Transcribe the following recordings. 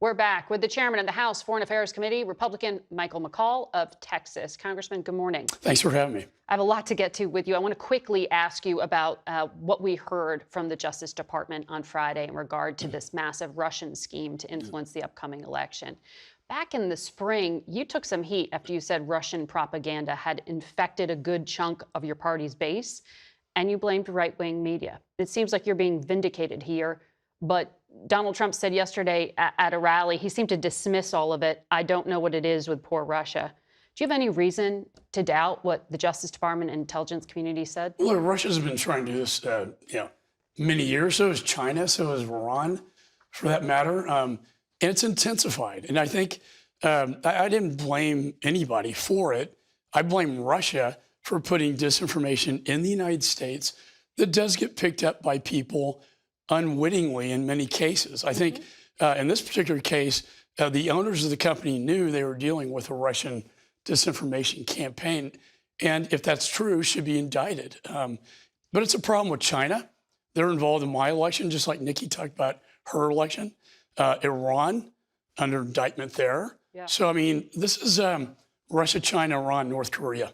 We're back with the chairman of the House Foreign Affairs Committee, Republican Michael McCaul of Texas. Congressman, good morning. Thanks for having me. I have a lot to get to with you. I want to quickly ask you about what we heard from the Justice Department on Friday in regard to this massive Russian scheme to influence the upcoming election. Back in the spring, you took some heat after you said Russian propaganda had infected a good chunk of your party's base, and you blamed right-wing media. It seems like you're being vindicated here, but Donald Trump said yesterday at a rally, he seemed to dismiss all of it. I don't know what it is with poor Russia. Do you have any reason to doubt what the Justice Department and intelligence community said? Look, Russia's been trying to do this, many years. So has China, so has Iran, for that matter. And it's intensified. And I think I didn't blame anybody for it. I blame Russia for putting disinformation in the United States that does get picked up by people unwittingly in many cases. I think in this particular case, the owners of the company knew they were dealing with a Russian disinformation campaign, and if that's true, should be indicted. But it's a problem with China. They're involved in my election, just like Nikki talked about her election. Iran, under indictment there. Yeah. So, I mean, this is Russia, China, Iran, North Korea.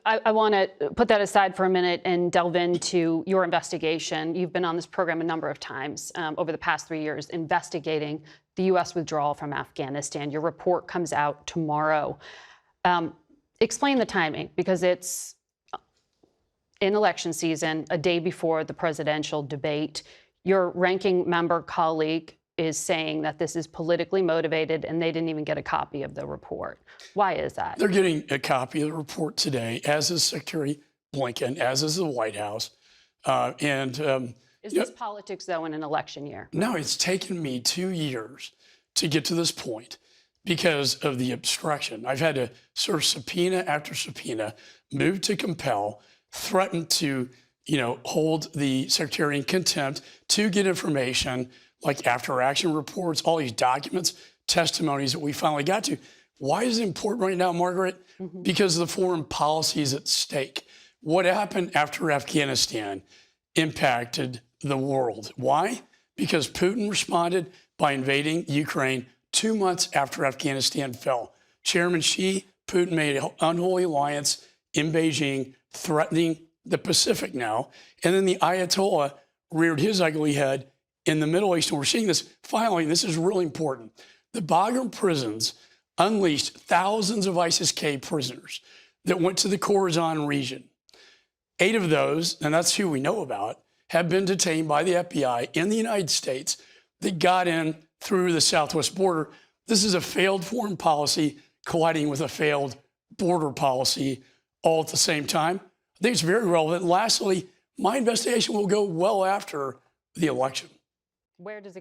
I want to put that aside for a minute and delve into your investigation. You've been on this program a number of times over the past 3 years investigating the U.S. withdrawal from Afghanistan. Your report comes out tomorrow. Explain the timing, because it's in election season, a day before the presidential debate. Your ranking member colleague is saying that this is politically motivated, and they didn't even get a copy of the report. Why is that? They're getting a copy of the report today, as is Secretary Blinken, as is the White House. Is this politics, though, in an election year? No, it's taken me 2 years to get to this point because of the obstruction. I've had to serve subpoena after subpoena, move to compel, threaten to, hold the secretary in contempt to get information like after-action reports, all these documents, testimonies that we finally got to. Why is it important right now, Margaret? Because the foreign policy is at stake. What happened after Afghanistan impacted the world. Why? Because Putin responded by invading Ukraine 2 months after Afghanistan fell. Chairman Xi, Putin made an unholy alliance in Beijing, threatening the Pacific now. And then the Ayatollah reared his ugly head in the Middle East. And we're seeing this finally, this is really important. The Bagram prisons unleashed thousands of ISIS-K prisoners that went to the Khorasan region. 8 of those, and that's who we know about, have been detained by the FBI in the United States that got in through the southwest border. This is a failed foreign policy colliding with a failed border policy all at the same time. I think it's very relevant. Lastly, my investigation will go well after the election. Where does it go?